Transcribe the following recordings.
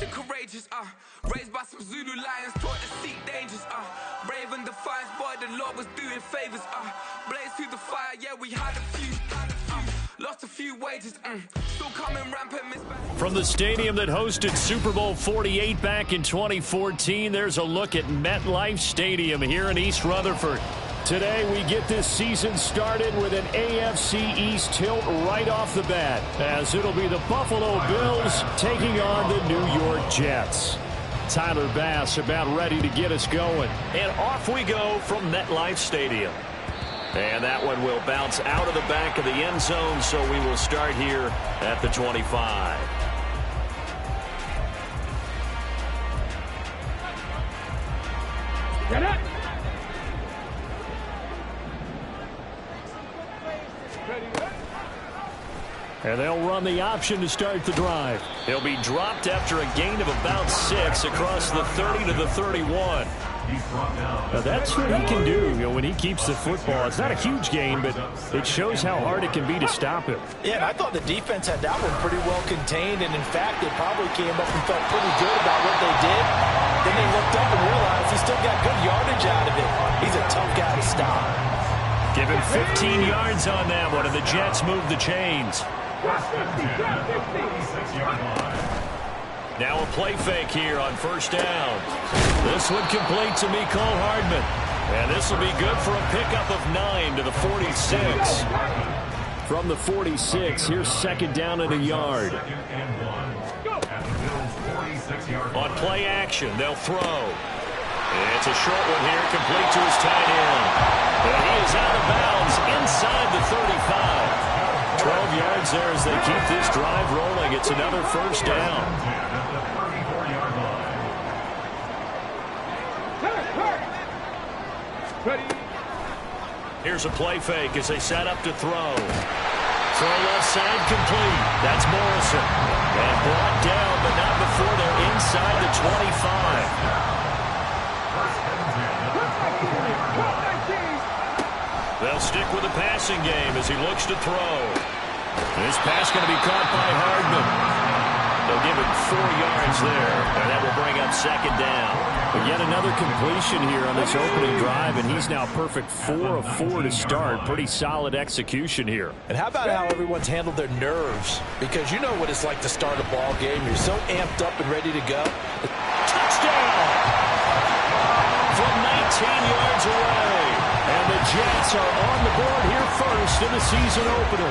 and courageous, raised by some Zulu lions, taught to seek dangers, brave and defiant, boy, the Lord was doing favors, blaze through the fire, yeah, we had a few, lost a few wages, still coming rampant, miss back. From the stadium that hosted Super Bowl 48 back in 2014, there's a look at MetLife Stadium here in East Rutherford. Today, we get this season started with an AFC East tilt right off the bat, as it'll be the Buffalo Bills taking on the New York Jets. Tyler Bass about ready to get us going. And off we go from MetLife Stadium. And that one will bounce out of the back of the end zone, so we will start here at the 25. Get it! And they'll run the option to start the drive. He'll be dropped after a gain of about 6 across the 30 to the 31. Now that's what he can do, when he keeps the football. It's not a huge gain, but it shows how hard it can be to stop him. Yeah, and I thought the defense had that one pretty well contained, and in fact, they probably came up and felt pretty good about what they did. Then they looked up and realized he still got good yardage out of it. He's a tough guy to stop. Give him 15 yards on that one, and the Jets move the chains. Now a play fake here on first down. This one complete to Mecole Hardman. And this will be good for a pickup of 9 to the 46. From the 46, here's second down and a yard. On play action, they'll throw. It's a short one here, complete to his tight end. And he is out of bounds inside the 35. 12 yards there as they keep this drive rolling. It's another first down. Here's a play fake as they set up to throw. Throw left side complete. That's Morrison. And brought down, but not before they're inside the 25. They'll stick with the passing game as he looks to throw. This pass going to be caught by Hardman. They'll give him 4 yards there, and that will bring up second down. But yet another completion here on this opening drive, and he's now perfect 4 of 4 to start. Pretty solid execution here. And how about how everyone's handled their nerves? Because you know what it's like to start a ball game. You're so amped up and ready to go. Touchdown! From 19 yards away. And the Jets are on the board here first in the season opener.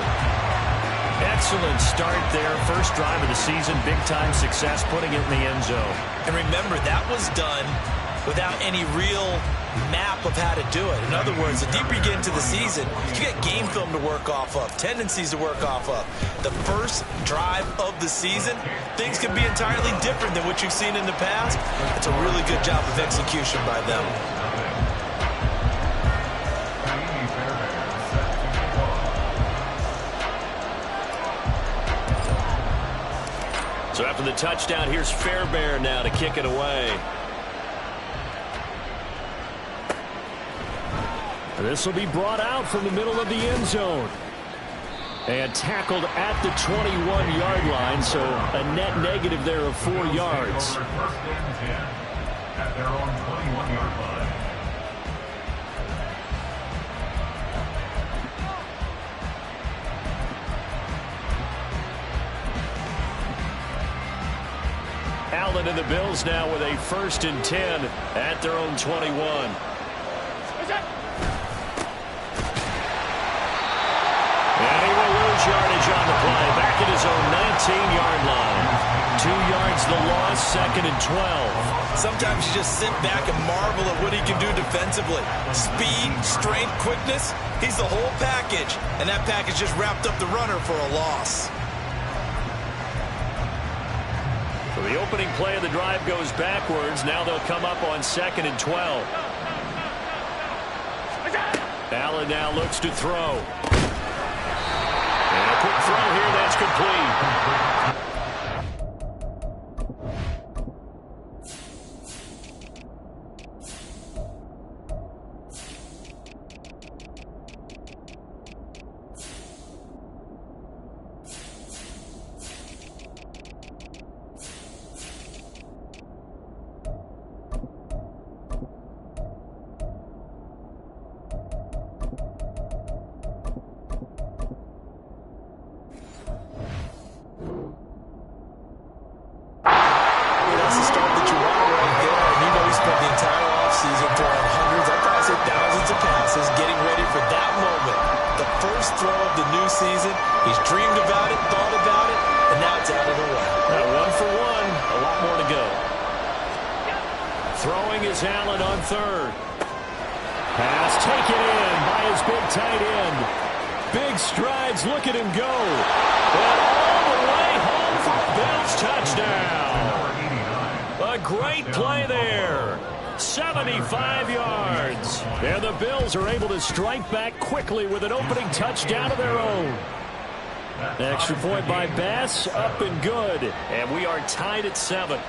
Excellent start there. First drive of the season. Big-time success putting it in the end zone. And remember, that was done without any real map of how to do it. In other words, the deeper you get into the season, you get game film to work off of, tendencies to work off of. The first drive of the season, things can be entirely different than what you've seen in the past. It's a really good job of execution by them. So after the touchdown, here's Fairbairn now to kick it away. And this will be brought out from the middle of the end zone. And tackled at the 21-yard line, so a net negative there of 4 yards. At their own 21-yard line. Allen and the Bills now with a 1st and 10 at their own 21. And he will lose yardage on the play. Back at his own 19-yard line. 2 yards the loss, 2nd and 12. Sometimes you just sit back and marvel at what he can do defensively. Speed, strength, quickness. He's the whole package. And that package just wrapped up the runner for a loss. So the opening play of the drive goes backwards. Now they'll come up on 2nd and 12. Allen now looks to throw. And a quick throw here that's complete. season. He's dreamed about it, thought about it, and now it's out of the way. One for one. A lot more to go. Throwing is Allen on third. Pass taken in by his big tight end. Big strides. Look at him go. And all the way home for a Bills touchdown. A great play there. 75 yards. And the Bills are able to strike back quickly with an opening touchdown of their own. Extra point by Bass, up and good. And we are tied at 7.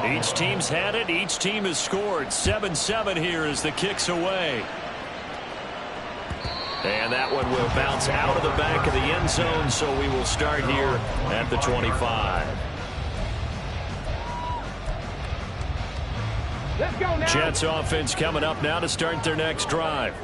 Each team's had it. Each team has scored. 7-7 here as the kick's away. And that one will bounce out of the back of the end zone, so we will start here at the 25. Let's go now. Jets offense coming up now to start their next drive.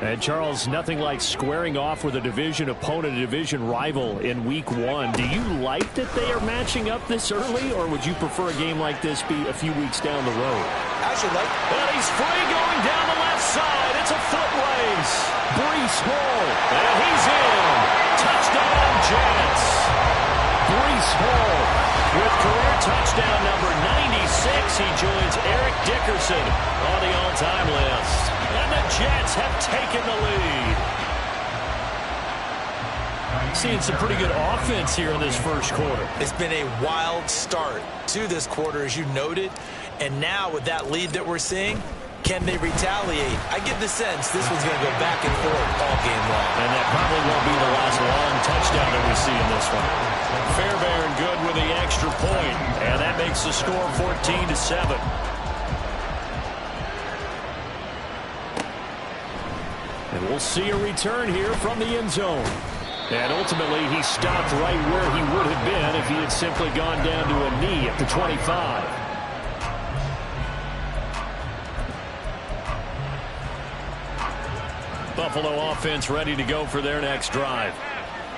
And, Charles, nothing like squaring off with a division opponent, a division rival in Week 1. Do you like that they are matching up this early, or would you prefer a game like this be a few weeks down the road? I should like it. And he's free going down the left side. It's a foot race. Breece Hall. And he's in. Touchdown, Jets. Breece Hall with career touchdown number 96. He joins Eric Dickerson on the all-time list. And the Jets have taken the lead. Seeing some pretty good offense here in this first quarter. It's been a wild start to this quarter, as you noted. And now with that lead that we're seeing, can they retaliate? I get the sense this one's going to go back and forth all game long. And that probably won't be the last long touchdown that we see in this one. Fairbairn good with the extra point. And that makes the score 14-7. And we'll see a return here from the end zone. And ultimately, he stopped right where he would have been if he had simply gone down to a knee at the 25. Buffalo offense ready to go for their next drive.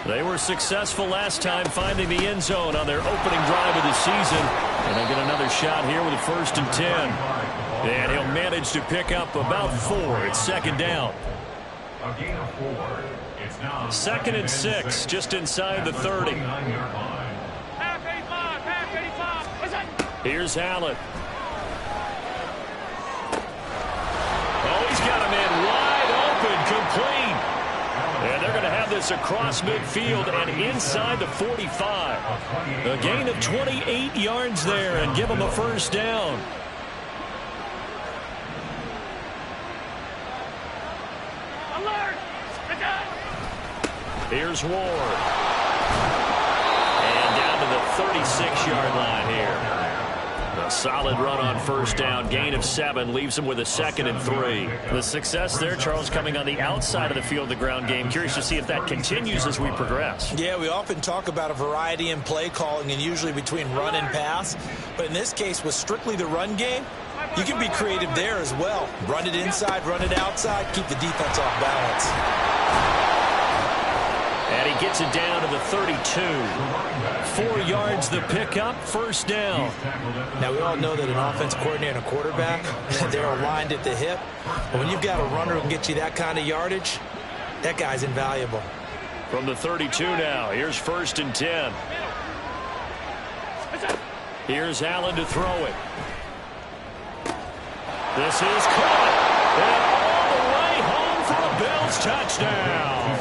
They were successful last time finding the end zone on their opening drive of the season. And they get another shot here with a 1st and 10. And he'll manage to pick up about 4. It's second down. A gain of 4. It's now 2nd and 6, just inside the 30. Half 85. Here's Allen. Oh, he's got him in wide open, complete. And they're going to have this across midfield and inside the 45. A gain of 28 yards there and give them a 1st down. Here's Ward. And down to the 36-yard line here. A solid run on 1st down. Gain of 7 leaves him with a 2nd and 3. The success there, Charles, coming on the outside of the field, the ground game. Curious to see if that continues as we progress. Yeah, we often talk about a variety in play calling and usually between run and pass. But in this case, with strictly the run game, you can be creative there as well. Run it inside, run it outside, keep the defense off balance. And he gets it down to the 32. 4 yards the pickup, 1st down. Now, we all know that an offense coordinator and a quarterback, they're aligned at the hip. But when you've got a runner who can get you that kind of yardage, that guy's invaluable. From the 32 now, here's 1st and 10. Here's Allen to throw it. This is caught. And all the way home for a Bills touchdown.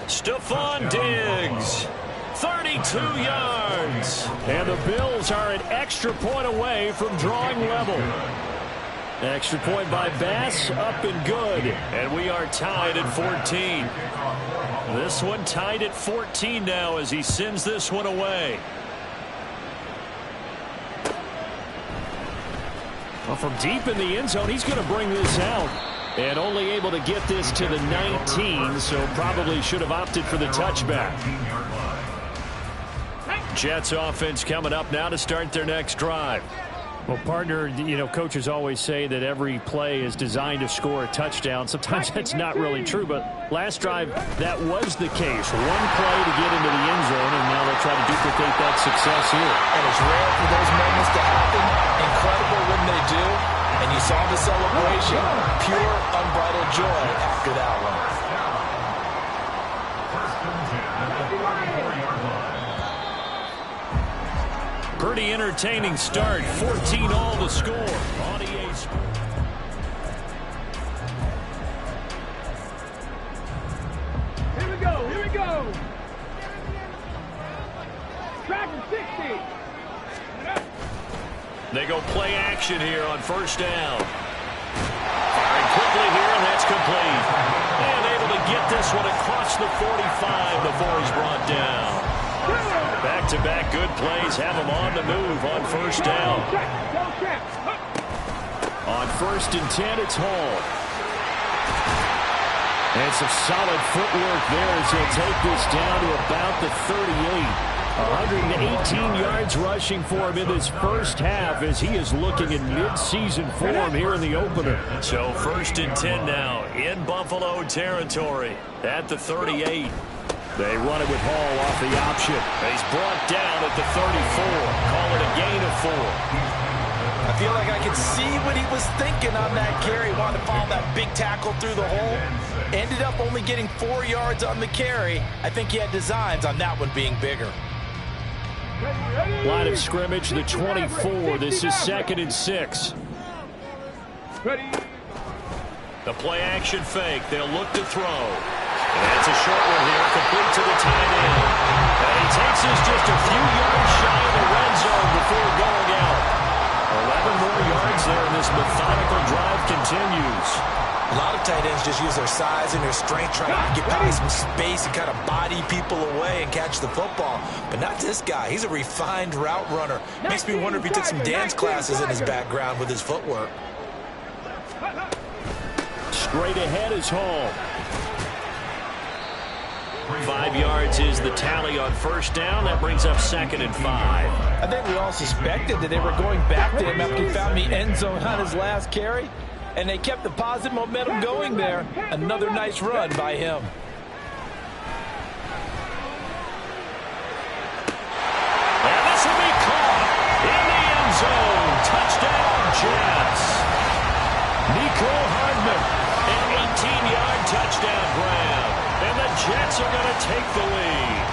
Stephon Diggs, 32 yards. And the Bills are an extra point away from drawing level. Extra point by Bass, up and good. And we are tied at 14. This one tied at 14 now as he sends this one away. Well, from deep in the end zone, he's going to bring this out. And only able to get this to the 19, so probably should have opted for the touchback. Jets offense coming up now to start their next drive. Well, partner, you know, coaches always say that every play is designed to score a touchdown. Sometimes that's not really true, but last drive, that was the case. One play to get into the end zone, and now they'll try to duplicate that success here. And it's rare for those moments to happen. Incredible when they do. And you saw the celebration. Pure, unbridled joy after that one. Pretty entertaining start. 14 all the score on EA Sports. Here we go, here we go. Track 60. They go play action here on first down. Firing quickly here, and that's complete. And able to get this one across the 45 before he's brought down. Back-to-back good plays have him on the move on first down. On 1st and 10, it's Hall. And some solid footwork there as he'll take this down to about the 38. 118 yards rushing for him in this first half as he is looking in mid-season form here in the opener. So 1st and 10 now in Buffalo territory at the 38. They run it with Hall off the option. He's brought down at the 34. Call it a gain of 4. I feel like I could see what he was thinking on that carry. Wanted to follow that big tackle through the hole. Ended up only getting 4 yards on the carry. I think he had designs on that one being bigger. Line of scrimmage, the 24. This is 2nd and 6. The play action fake. They'll look to throw. And it's a short one here, complete to the tight end. And he takes us just a few yards shy of the red zone before going out. 11 more yards there, and this methodical drive continues. A lot of tight ends just use their size and their strength trying to get by some space and kind of body people away and catch the football. But not this guy. He's a refined route runner. Makes me wonder if he took some dance classes in his background with his footwork. Straight ahead is Hall. 5 yards is the tally on first down. That brings up 2nd and 5. I think we all suspected that they were going back to him after he found the end zone on his last carry. And they kept the positive momentum going there. Another nice run by him. And this will be caught in the end zone. Touchdown, Jets. Nico Hardman, an 18-yard touchdown grab. And the Jets are going to take the lead.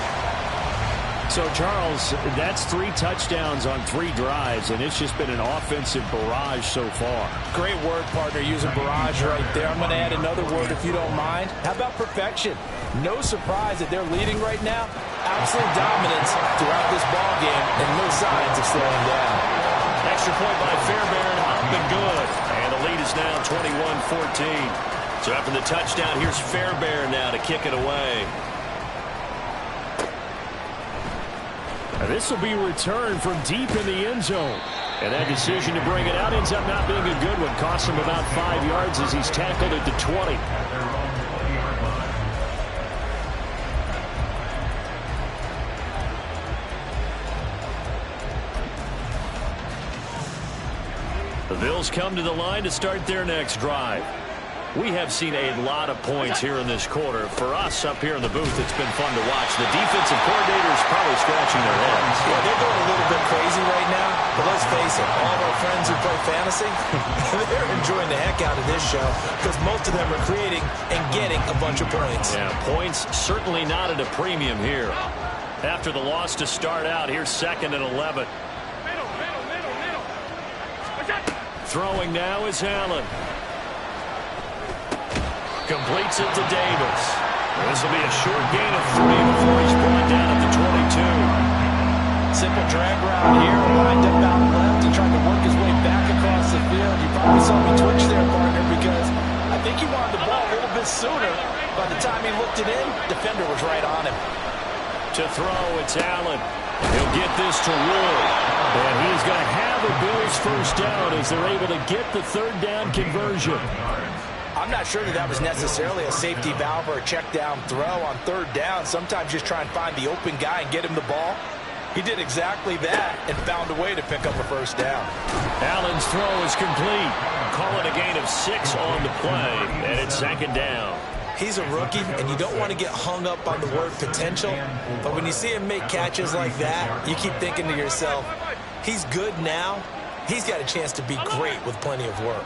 So, Charles, that's 3 touchdowns on 3 drives, and it's just been an offensive barrage so far. Great word, partner, using barrage right there. I'm going to add another word if you don't mind. How about perfection? No surprise that they're leading right now. Absolute dominance throughout this ball game, and no signs of slowing down. Extra point by Fairbairn, up and good. And the lead is now 21-14. So after the touchdown, here's Fairbairn now to kick it away. And this will be returned from deep in the end zone. And that decision to bring it out ends up not being a good one. Costs him about 5 yards as he's tackled at the 20. The Bills come to the line to start their next drive. We have seen a lot of points here in this quarter. For us up here in the booth, it's been fun to watch. The defensive coordinators probably scratching their heads. Yeah, they're going a little bit crazy right now. But let's face it, all of our friends who play fantasy, they're enjoying the heck out of this show because most of them are creating and getting a bunch of points. Yeah, points certainly not at a premium here. After the loss to start out, here's 2nd and 11. Throwing now is Allen. Completes it to Davis. This will be a short gain of 3 before he's brought down at the 22. Simple drag route here, lined up out left and trying to work his way back across the field. You probably saw me twitch there, partner, because I think he wanted the ball a little bit sooner. By the time he looked it in, defender was right on him. To throw, it's Allen. He'll get this to Wood. And he's going to have a Bills first down as they're able to get the 3rd down conversion. I'm not sure that was necessarily a safety valve or a check down throw on 3rd down. Sometimes just try and find the open guy and get him the ball. He did exactly that and found a way to pick up a first down. Allen's throw is complete. Call it a gain of 6 on the play, and it's 2nd down. He's a rookie, and you don't want to get hung up on the word potential. But when you see him make catches like that, you keep thinking to yourself, he's good now. He's got a chance to be great with plenty of work.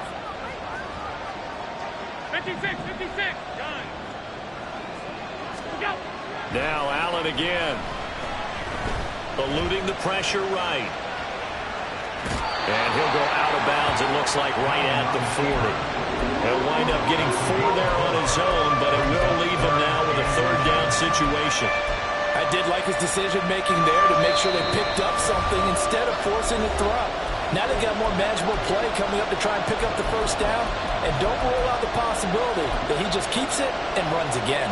56, 56. Done. Go. Now Allen again. Eluding the pressure right. And he'll go out of bounds, it looks like, right at the 40. He'll wind up getting 4 there on his own, but it will leave him now with a third down situation. I did like his decision-making there to make sure they picked up something instead of forcing a throw. Now they've got more manageable play coming up to try and pick up the first down, and don't rule out the possibility that he just keeps it and runs again.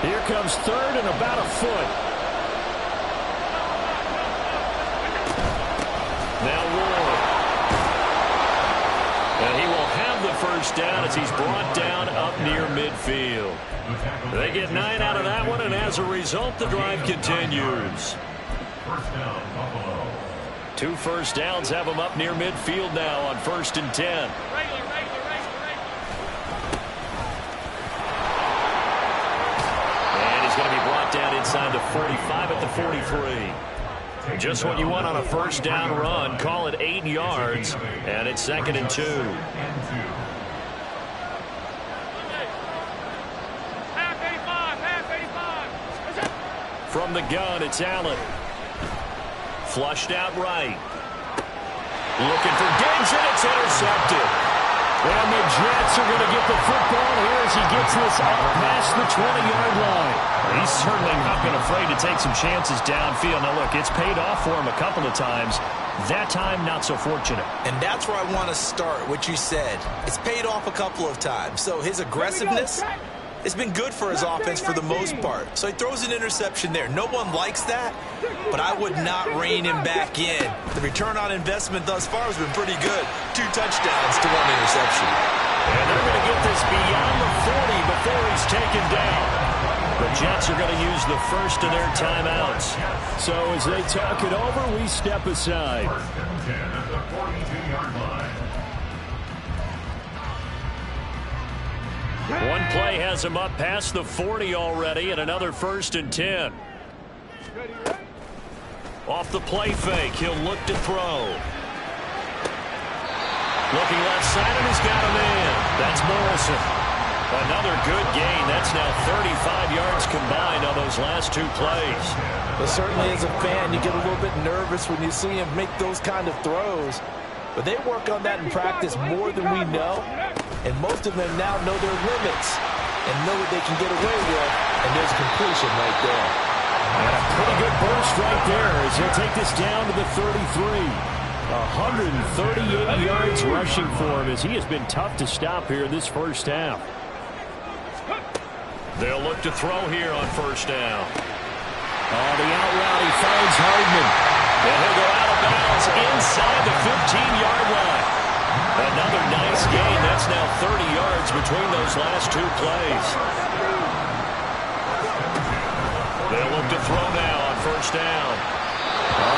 Here comes third and about a foot. Now Ward. And he will have the first down as he's brought down up near midfield. They get 9 out of that one, and as a result, the drive continues. First down, Buffalo. 2 first downs have them up near midfield now on 1st and 10. And he's going to be brought down inside the 45 at the 43. Just what you want on a first down run. Call it 8 yards, and it's 2nd and 2. From the gun, it's Allen. Flushed out right. Looking for Diggs, and it's intercepted. And the Jets are going to get the football here as he gets this up past the 20-yard line. He's certainly not been afraid to take some chances downfield. Now, look, it's paid off for him a couple of times. That time, not so fortunate. And that's where I want to start, what you said. It's paid off a couple of times. So his aggressiveness, it's been good for his offense for the most part. So he throws an interception there. No one likes that, but I would not rein him back in. The return on investment thus far has been pretty good. 2 touchdowns to 1 interception. And they're going to get this beyond the 40 before he's taken down. The Jets are going to use the first of their timeouts. So as they talk it over, we step aside. 1st and 10 at the 42-yard line. One play has him up past the 40 already, and another 1st and 10. Off the play fake, he'll look to throw. Looking left side, and he's got a man. That's Morrison. Another good gain. That's now 35 yards combined on those last 2 plays. But certainly as a fan, you get a little bit nervous when you see him make those kind of throws. But they work on that in practice more than we know. And most of them now know their limits and know what they can get away with. And there's a completion right there. And a pretty good burst right there as he'll take this down to the 33. 138 yards rushing for him as he has been tough to stop here this first half. They'll look to throw here on 1st down. The out route, he finds Hardman. And he'll go out of bounds inside the 15-yard line. Another nice gain. That's now 30 yards between those last 2 plays. They'll look to throw now on 1st down.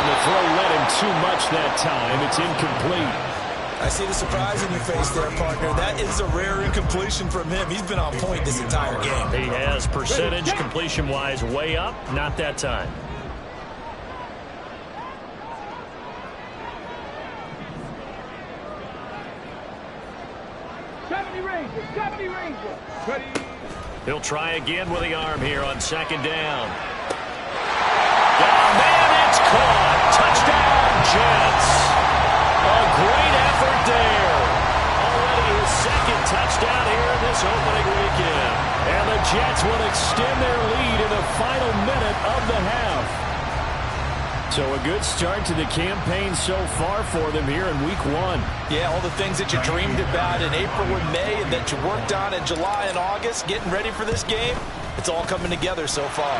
The throw led him too much that time. It's incomplete. I see the surprise in your face there, partner. That is a rare incompletion from him. He's been on point this entire game. He has percentage completion-wise way up. Not that time. He'll try again with the arm here on 2nd down. Oh, man, it's caught. Touchdown, Jets. A great effort there. Already his 2nd touchdown here in this opening weekend. And the Jets will extend their lead in the final minute of the half. So a good start to the campaign so far for them here in week 1. Yeah, all the things that you dreamed about in April and May and that you worked on in July and August, getting ready for this game, it's all coming together so far.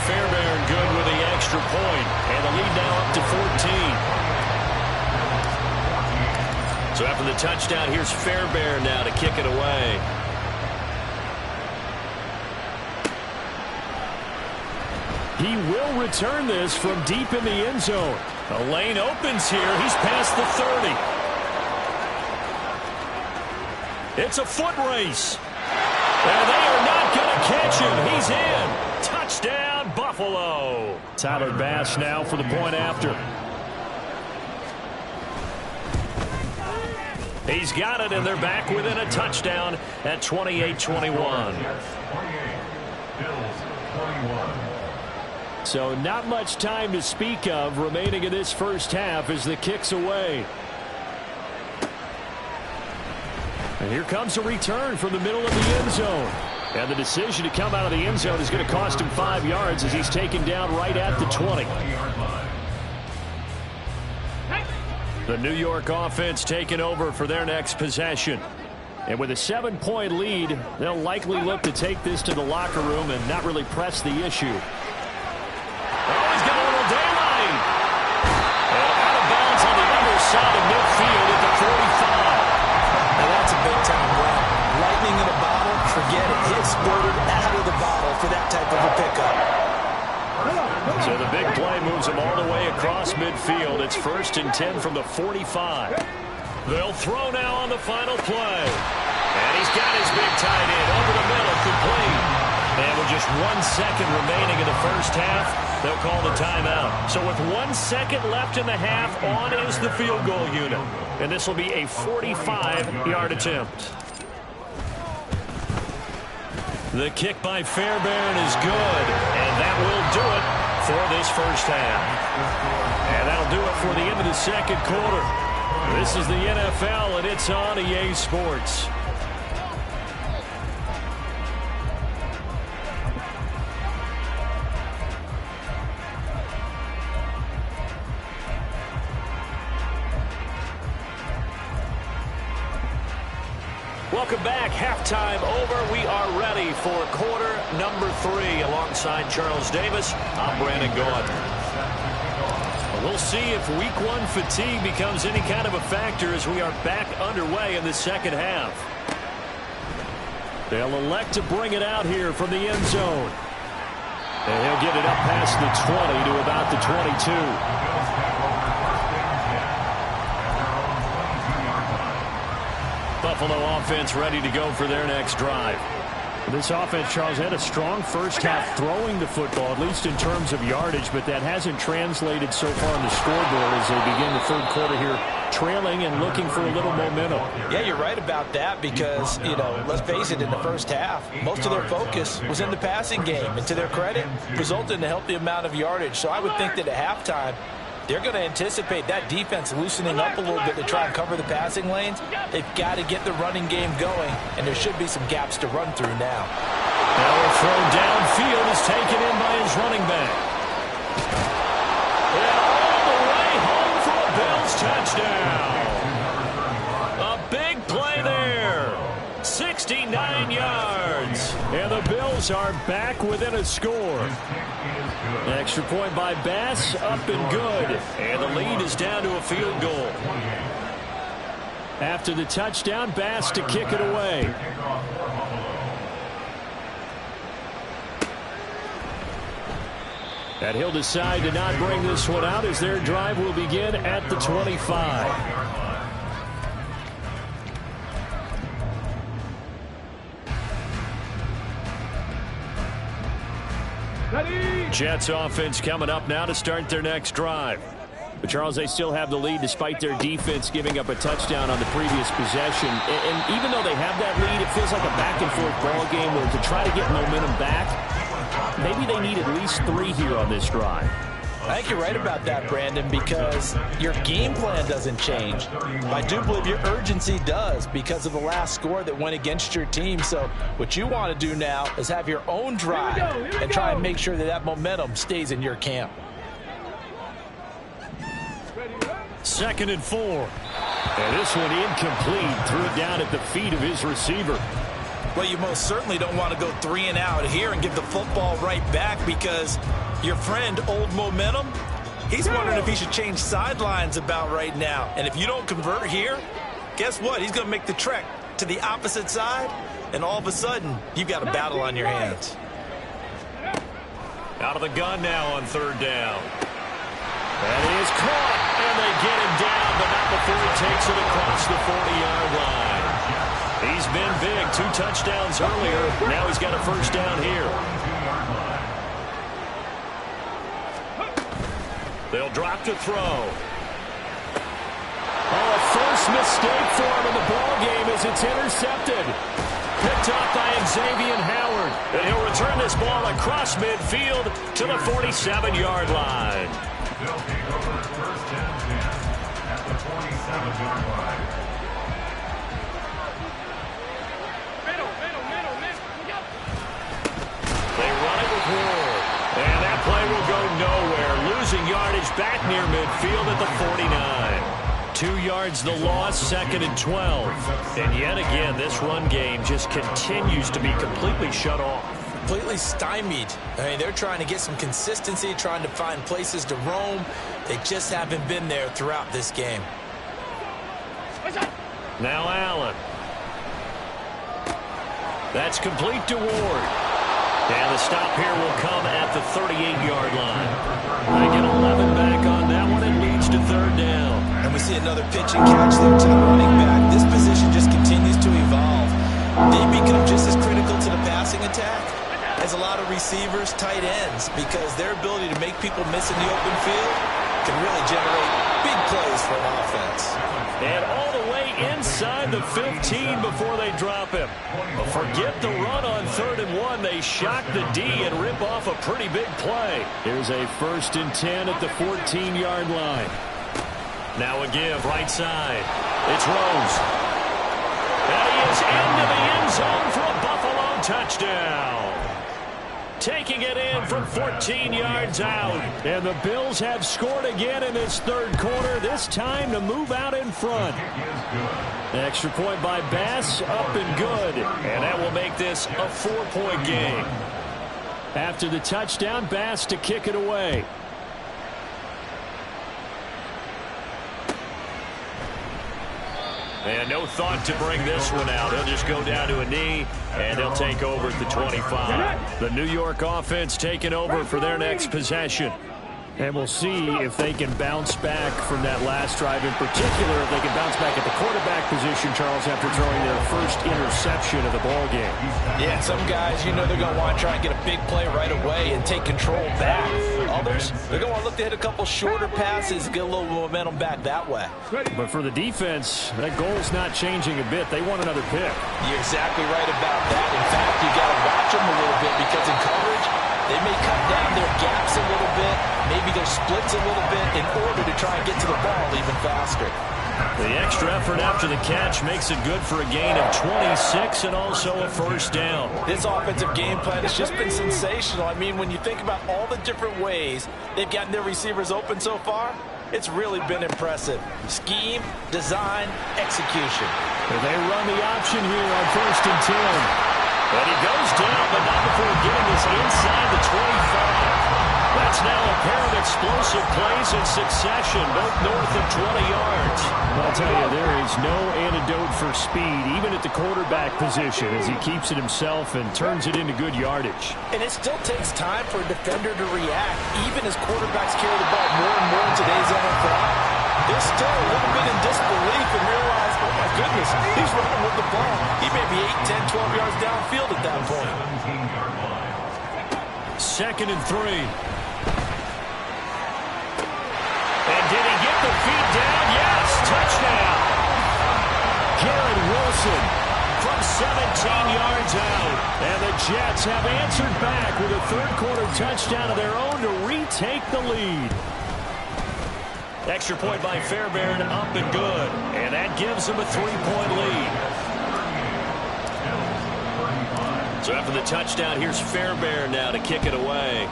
Fairbairn good with the extra point, and the lead now up to 14. So after the touchdown, here's Fairbairn now to kick it away. He will return this from deep in the end zone. The lane opens here. He's past the 30. It's a foot race. And they are not going to catch him. He's in. Touchdown, Buffalo. Tyler Bass now for the point after. He's got it, and they're back within a touchdown at 28-21. So not much time to speak of remaining in this first half as the kick's away. And here comes a return from the middle of the end zone. And the decision to come out of the end zone is going to cost him 5 yards as he's taken down right at the 20. The New York offense taking over for their next possession. And with a 7-point lead, they'll likely look to take this to the locker room and not really press the issue. Oh, he's got a little daylight. And out of bounds on the other side of midfield at the 45. Now that's a big-time run. Lightning in a bottle, forget it. He exploded out of the bottle for that type of a pickup. So the big play moves him all the way across midfield. It's 1st and 10 from the 45. They'll throw now on the final play. And he's got his big tight end over the middle, complete. And with just 1 second remaining in the first half, they'll call the timeout. So with 1 second left in the half, on is the field goal unit. And this will be a 45-yard attempt. The kick by Fairbairn is good, and that will do it for this first half. And that'll do it for the end of the second quarter. This is the NFL, and it's on EA Sports. Welcome back. Halftime over. We are ready for quarter number 3. Alongside Charles Davis, I'm Brandon Gaud. We'll see if week 1 fatigue becomes any kind of a factor as we are back underway in the second half. They'll elect to bring it out here from the end zone. And he'll get it up past the 20 to about the 22. Buffalo offense ready to go for their next drive. This offense, Charles, had a strong first half throwing the football, at least in terms of yardage, but that hasn't translated so far on the scoreboard as they begin the third quarter here, trailing and looking for a little momentum. Yeah, you're right about that because, let's face it, in the first half, most of their focus was in the passing game. And to their credit, resulted in a healthy amount of yardage. So I would think that at halftime, they're going to anticipate that defense loosening up a little bit to try and cover the passing lanes. They've got to get the running game going, and there should be some gaps to run through now. Now a throw downfield is taken in by his running back. And all the way home for a Bills touchdown. A big play there. 69 yards. And the Bills are back within a score. Extra point by Bass, up and good. And the lead is down to a field goal. After the touchdown, Bass to kick it away. And he'll decide to not bring this one out as their drive will begin at the 25. Jets offense coming up now to start their next drive. But, Charles, they still have the lead despite their defense giving up a touchdown on the previous possession. And even though they have that lead, it feels like a back-and-forth ball game where to try to get momentum back, maybe they need at least 3 here on this drive. I think you're right about that, Brandon, because your game plan doesn't change. I do believe your urgency does because of the last score that went against your team. So what you want to do now is have your own drive and try and make sure that that momentum stays in your camp. 2nd and 4. And this one incomplete. Threw it down at the feet of his receiver. Well, you most certainly don't want to go 3 and out here and give the football right back because your friend, Old Momentum, he's wondering if he should change sidelines about right now. And if you don't convert here, guess what? He's going to make the trek to the opposite side, and all of a sudden, you've got a battle on your hands. Out of the gun now on 3rd down. And he is caught, and they get him down, but not before he takes it across the 40-yard line. He's been big. 2 touchdowns earlier. Now he's got a first down here. They'll drop to throw. Oh, a 1st First mistake for him in the ball game as it's intercepted. Picked up by Xavier Howard. And he'll return this ball across midfield to the 47-yard line. They'll take over first and 10 at the 47-yard line. Middle. Yep. They run it with Ward. And that play will go nowhere. Losing yardage back near midfield at the 49. 2 yards the loss, 2nd and 12. And yet again, this run game just continues to be completely shut off. Completely stymied. I mean, they're trying to get some consistency, trying to find places to roam. They just haven't been there throughout this game. Now Allen. That's complete to Ward. And the stop here will come at the 38-yard line. They get 11 back on that one. It leads to 3rd down. And we see another pitch and catch there to the running back. This position just continues to evolve. They become just as critical to the passing attack as a lot of receivers, tight ends, because their ability to make people miss in the open field can really generate big plays for an offense. And all the way inside the 15 before they drop him. But forget the run on 3rd and 1. They shock the D and rip off a pretty big play. Here's a 1st and 10 at the 14-yard line. Now a give right side. It's Rose. And he is into the end zone for a Buffalo touchdown. Taking it in from 14 yards out. And the Bills have scored again in this 3rd quarter, this time to move out in front. Extra point by Bass, up and good. And that will make this a 4-point game. After the touchdown, Bass to kick it away. And no thought to bring this one out. He'll just go down to a knee, and they'll take over at the 25. The New York offense taking over for their next possession. And we'll see if they can bounce back from that last drive, in particular, if they can bounce back at the quarterback position, Charles, after throwing their first interception of the ball game. Yeah, some guys, you know they're going to want to try and get a big play right away and take control back. Others, they're going to want to look to hit a couple shorter passes, get a little momentum back that way. But for the defense, that goal's not changing a bit. They want another pick. You're exactly right about that. In fact, you got to watch them a little bit because in coverage, they may cut down their gaps a little bit, maybe their splits a little bit in order to try and get to the ball even faster. The extra effort after the catch makes it good for a gain of 26 and also a 1st down. This offensive game plan has just been sensational. I mean, when you think about all the different ways they've gotten their receivers open so far, it's really been impressive. Scheme, design, execution. And they run the option here on 1st and 10. And he goes down, but not before getting this inside the 25. That's now a pair of explosive plays in succession, both north of 20 yards. I'll tell you, there is no antidote for speed, even at the quarterback position, as he keeps it himself and turns it into good yardage. And it still takes time for a defender to react, even as quarterbacks carry the ball more and more in today's NFL. They're still a little bit in disbelief and realize, oh my goodness, he's running with the ball. He may be 8, 10, 12 yards downfield at that point. 2nd and 3. And did he get the feet down? Yes, touchdown. Garrett Wilson from 17 yards out. And the Jets have answered back with a 3rd quarter touchdown of their own to retake the lead. Extra point by Fairbairn, up and good. And that gives them a 3-point lead. So after the touchdown, here's Fairbairn now to kick it away.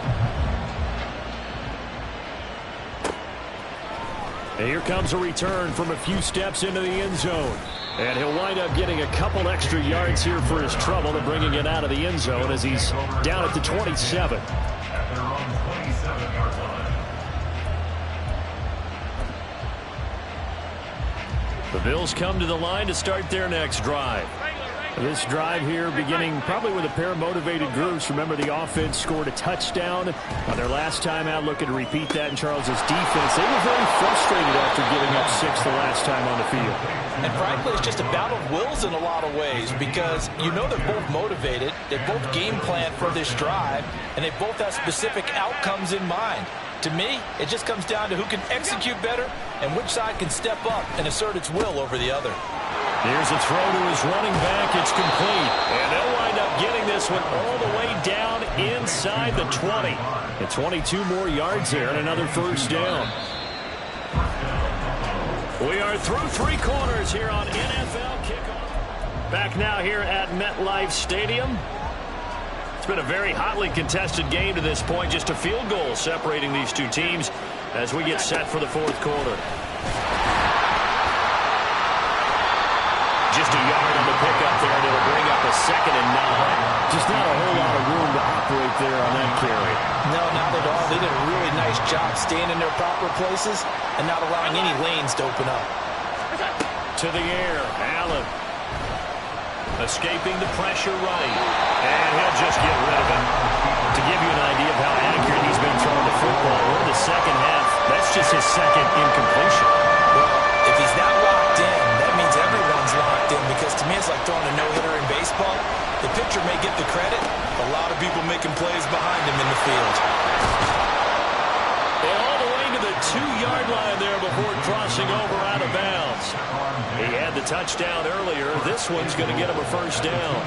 And here comes a return from a few steps into the end zone. And he'll wind up getting a couple extra yards here for his trouble and bringing it out of the end zone as he's down at the 27. At their own 27-yard line. The Bills come to the line to start their next drive. This drive here beginning probably with a pair of motivated groups. Remember, the offense scored a touchdown on their last time out, looking to repeat that in Charles's defense. They were very frustrated after giving up 6 the last time on the field. And frankly, it's just a battle of wills in a lot of ways because you know they're both motivated, they both game plan for this drive, and they both have specific outcomes in mind. To me, it just comes down to who can execute better and which side can step up and assert its will over the other. Here's a throw to his running back. It's complete. And they'll wind up getting this one all the way down inside the 20. And 22 more yards there and another first down. We are through three quarters here on NFL Kickoff. Back now here at MetLife Stadium. It's been a very hotly contested game to this point. Just a field goal separating these two teams as we get set for the fourth quarter. Just a yard on the pickup there, and it'll bring up a 2nd and 9. Just not a whole lot of room to operate there on that carry. No, not at all. They did a really nice job staying in their proper places and not allowing any lanes to open up. To the air, Allen. Escaping the pressure right. And he'll just get rid of it. To give you an idea of how accurate he's been throwing the football, we're in the second half. That's just his second incompletion. Well, if he's not locked in, that means everyone's locked in, because to me it's like throwing a no-hitter in baseball. The pitcher may get the credit, a lot of people making plays behind him in the field. And all the way to the 2-yard line there before crossing over out of bounds. He had the touchdown earlier. This one's going to get him a first down.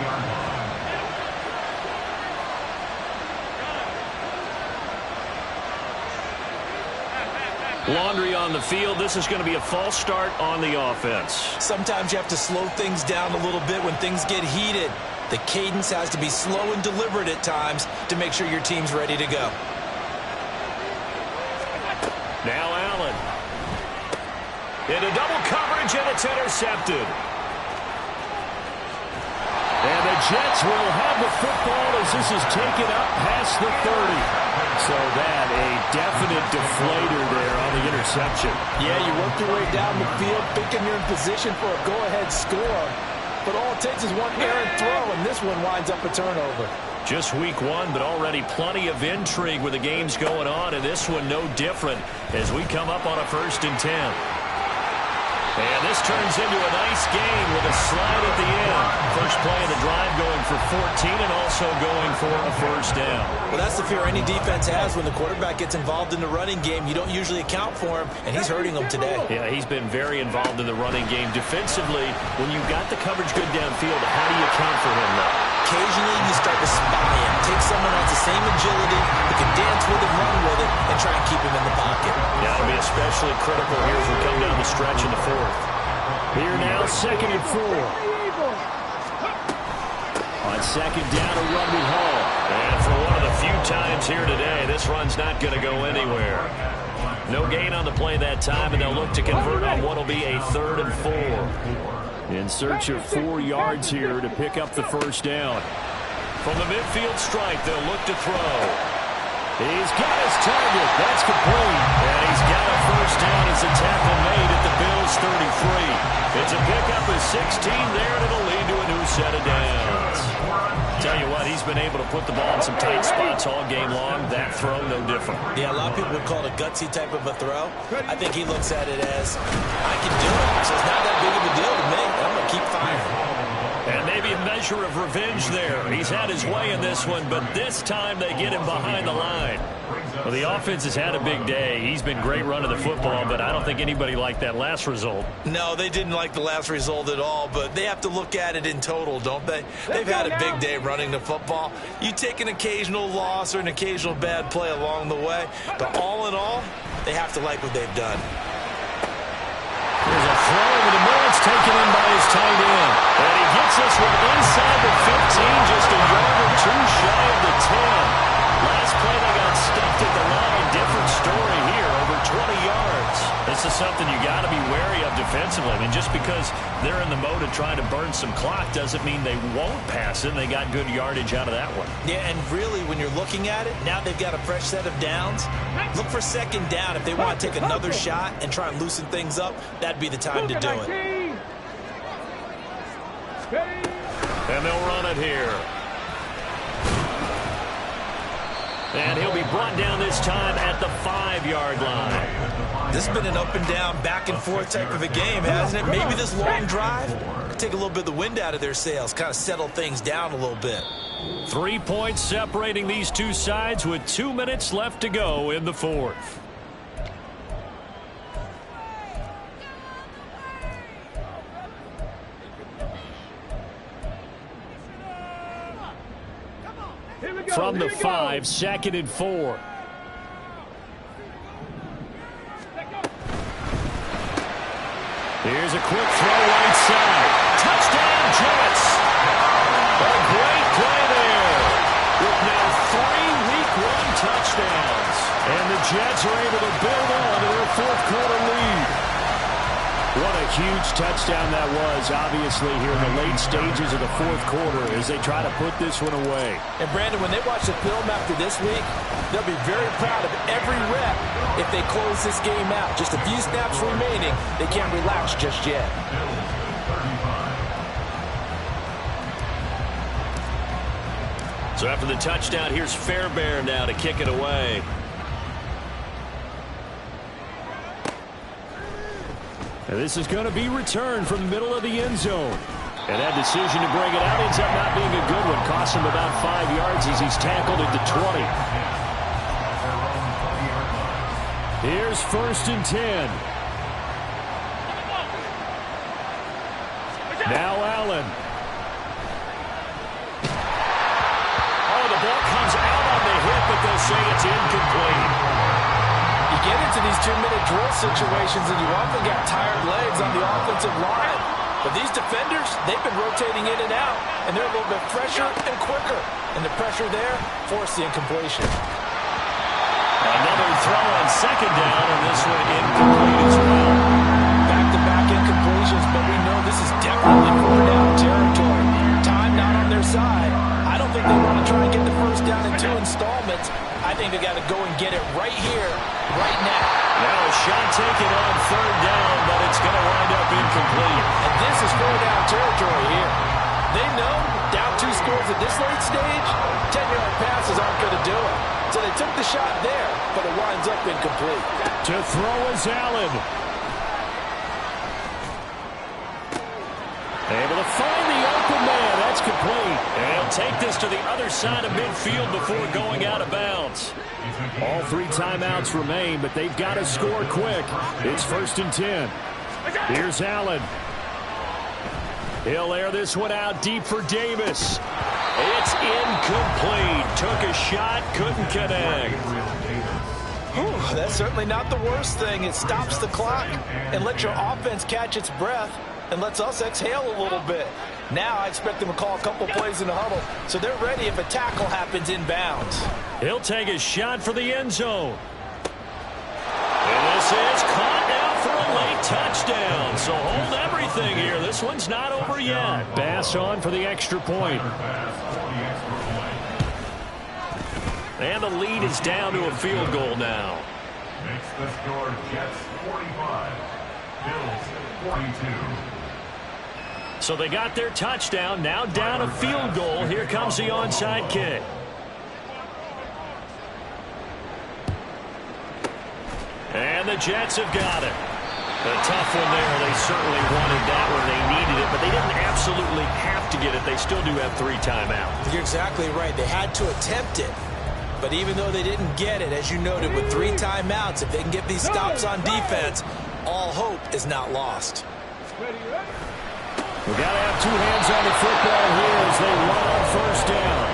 Laundry on the field. This is going to be a false start on the offense. Sometimes you have to slow things down a little bit when things get heated. The cadence has to be slow and deliberate at times to make sure your team's ready to go. Now Allen. Into double coverage, and it's intercepted. And the Jets will have the football as this is taken up past the 30. So that a definite deflator there on the interception. Yeah, you work your way down the field thinking you're in position for a go-ahead score. But all it takes is one errant throw, and this one winds up a turnover. Just week 1, but already plenty of intrigue with the games going on, and this one no different as we come up on a 1st and 10. And this turns into a nice game with a slide at the end. First play of the drive going for 14 and also going for a first down. Well, that's the fear any defense has when the quarterback gets involved in the running game. You don't usually account for him, and he's hurting them today. Yeah, he's been very involved in the running game. Defensively, when you've got the coverage good downfield, how do you account for him, though? Occasionally, you start to spy him. Take someone who has the same agility, who can dance with him, run with it, and try and keep him in the pocket. Yeah, it'll be especially critical here as we come down the stretch in the 4th. Here now, 2nd and 4. On 2nd down, a run with Hall. And for one of the few times here today, this run's not going to go anywhere. No gain on the play that time, and they'll look to convert on what will be a 3rd and 4. In search of 4 yards here to pick up the first down. From the midfield stripe, they'll look to throw. He's got his target. That's complete. And he's got a first down as a tackle made at the Bills' 33. It's a pickup of 16 there, and it'll lead to a new set of downs. Tell you what, he's been able to put the ball in some tight spots all game long. That throw, no different. Yeah, a lot of people would call it a gutsy type of a throw. I think he looks at it as, I can do it, so it's not that big of a deal to me. I'm going to keep firing. And maybe a measure of revenge there. He's had his way in this one, but this time they get him behind the line. Well, the offense has had a big day. He's been great running the football, but I don't think anybody liked that last result. No, they didn't like the last result at all, but they have to look at it in total, don't they? They've had a big day running the football. You take an occasional loss or an occasional bad play along the way, but all in all, they have to like what they've done. There's a throw over the middle. It's taken in by his tight end. And he gets this one inside the 15, just a yard or two shy of the 10. Last play they got stuffed at the line. Different story here, over 20 yards. This is something you got to be wary of defensively. I mean, just because they're in the mode of trying to burn some clock doesn't mean they won't pass it. They got good yardage out of that one. Yeah, and really, when you're looking at it, now they've got a fresh set of downs. Look for 2nd down. If they want to take another shot and try and loosen things up, that'd be the time to do it. And they'll run it here. And he'll be brought down this time at the 5-yard line. This has been an up-and-down, back-and-forth type of a game, hasn't it? Maybe this long drive could take a little bit of the wind out of their sails, kind of settle things down a little bit. 3 points separating these two sides with 2 minutes left to go in the fourth. From the 5, 2nd and 4. Here's a quick throw right side. Touchdown, Jets. A great play there. With now 3 Week 1 touchdowns. And the Jets are able to build on to their fourth quarter lead. What a huge touchdown that was, obviously, here in the late stages of the fourth quarter as they try to put this one away. And, Brandon, when they watch the film after this week, they'll be very proud of every rep if they close this game out. Just a few snaps remaining. They can't relax just yet. So after the touchdown, here's Fairbairn now to kick it away. And this is going to be returned from the middle of the end zone. And that decision to bring it out ends up not being a good one. Costs him about 5 yards as he's tackled at the 20. Here's 1st and 10. Now Allen. Oh, the ball comes out on the hip, but they'll say it's incomplete. You get into these 2-minute drill situations and you often got tired legs on the offensive line. But these defenders, they've been rotating in and out, and they're a little bit fresher and quicker. And the pressure there forced the incompletion. Another throw on 2nd down, and this one incomplete as well. Back-to-back incompletions, but we know this is definitely 4-down territory. Time not on their side. I don't think they want to try and get the first down in 2 installments. I think they got to go and get it right here, right now. Now a shot taken on 3rd down, but it's going to wind up incomplete. And this is 4-down territory here. They know down 2 scores at this late stage, 10-yard passes aren't going to do it. So they took the shot there, but it winds up incomplete. To throw is Allen. Able to find the open man. That's complete. And he'll take this to the other side of midfield before going out of bounds. All 3 timeouts remain, but they've got to score quick. It's 1st and 10. Here's Allen. He'll air this one out deep for Davis. It's incomplete. Took a shot, couldn't connect. Whew, that's certainly not the worst thing. It stops the clock and lets your offense catch its breath and lets us exhale a little bit. Now I expect them to call a couple plays in the huddle, so they're ready if a tackle happens inbounds. He'll take a shot for the end zone. And this is caught now for a late touchdown. So hold everything here. This one's not over yet. Bass on for the extra point. And the lead is down to a field goal now. Makes the score Jets 45, Bills 42. So they got their touchdown, now down a field goal. Here comes the onside kick. And the Jets have got it. A tough one there. They certainly wanted that when they needed it, but they didn't absolutely have to get it. They still do have 3 timeouts. You're exactly right. They had to attempt it. But even though they didn't get it, as you noted, with 3 timeouts, if they can get these stops on defense, all hope is not lost. We've got to have 2 hands on the football here as they run on 1st down.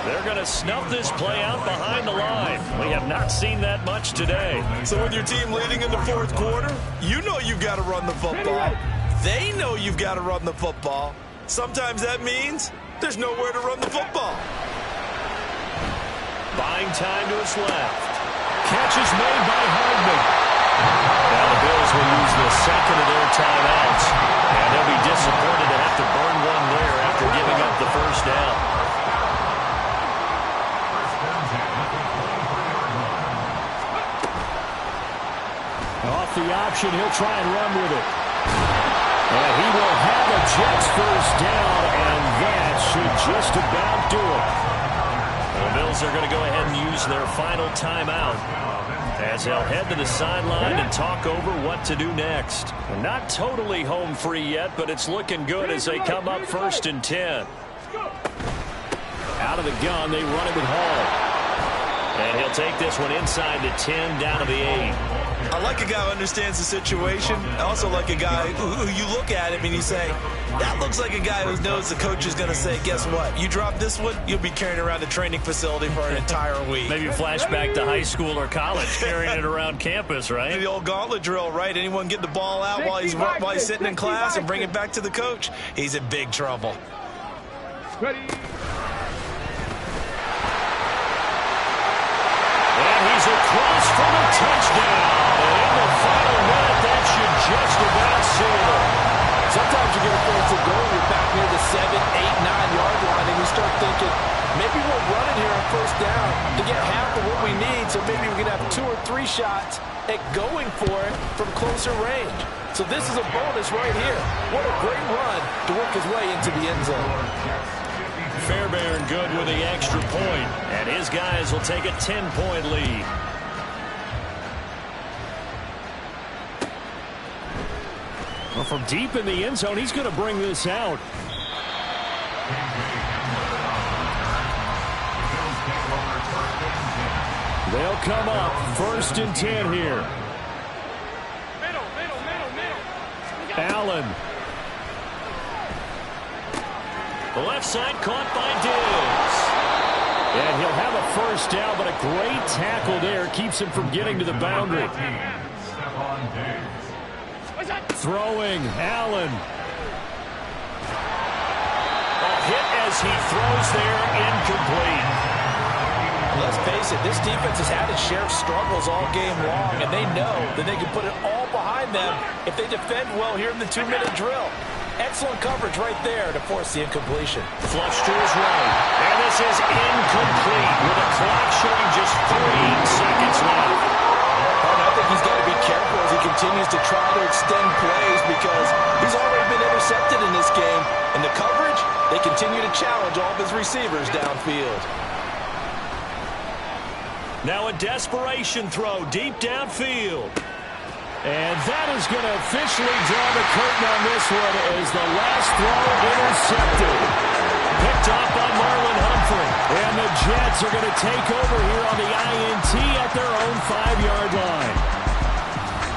They're going to snuff this play out behind the line. We have not seen that much today. So with your team leading in the 4th quarter, you know you've got to run the football. They know you've got to run the football. Sometimes that means there's nowhere to run the football. Buying time to his left. Catch is made by Hardman. Now the Bills will use the 2nd of their timeouts. And they'll be disappointed to have to burn one there after giving up the 1st down. Off the option, he'll try and run with it. And he will have a Jets 1st down, and that should just about do it. The Bills are going to go ahead and use their final timeout as as they'll head to the sideline and talk over what to do next. Not totally home free yet, but it's looking good as they come up 1st and 10. Out of the gun, they run it with Hall. And he'll take this one inside the 10, down to the 8. I like a guy who understands the situation. I also like a guy who you look at him and you say, that looks like a guy who knows the coach is going to say, guess what? You drop this one, you'll be carrying around the training facility for an entire week. Maybe flashback to high school or college, carrying it around campus, right? The old gauntlet drill, right? Anyone get the ball out while he's sitting in class and bring it back to the coach? He's in big trouble. Ready. He's across for the touchdown. And in the final minute, that should just about seal it. Sometimes you get a chance to go, you're back near the 7, 8, 9-yard line, and you start thinking, maybe we're running here on 1st down to get half of what we need, so maybe we can have 2 or 3 shots at going for it from closer range. So this is a bonus right here. What a great run to work his way into the end zone. Fairbairn good with the extra point, and his guys will take a 10-point lead. Well, from deep in the end zone, he's going to bring this out. They'll come up 1st and 10 here. Middle. Allen. The left side caught by Diggs. And he'll have a 1st down, but a great tackle there keeps him from getting to the boundary. Throwing, Allen. A hit as he throws there, incomplete. Let's face it, this defense has had its share of struggles all game long, and they know that they can put it all behind them if they defend well here in the 2-minute drill. Excellent coverage right there to force the incompletion. Flush to his right. And this is incomplete with a clock showing just 3 seconds left. And I think he's got to be careful as he continues to try to extend plays because he's already been intercepted in this game. And the coverage, they continue to challenge all of his receivers downfield. Now a desperation throw deep downfield. And that is going to officially draw the curtain on this one as the last throw intercepted. Picked off by Marlon Humphrey. And the Jets are going to take over here on the INT at their own 5-yard line.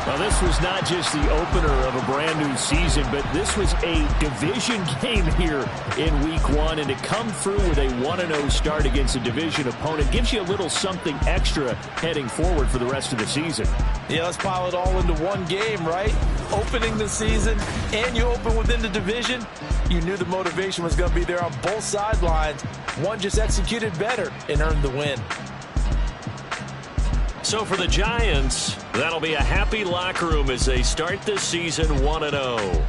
Now, this was not just the opener of a brand-new season, but this was a division game here in Week 1. And to come through with a 1-0 start against a division opponent gives you a little something extra heading forward for the rest of the season. Yeah, let's pile it all into one game, right? Opening the season, and you open within the division. You knew the motivation was going to be there on both sidelines. One just executed better and earned the win. So for the Giants, that'll be a happy locker room as they start this season 1-0.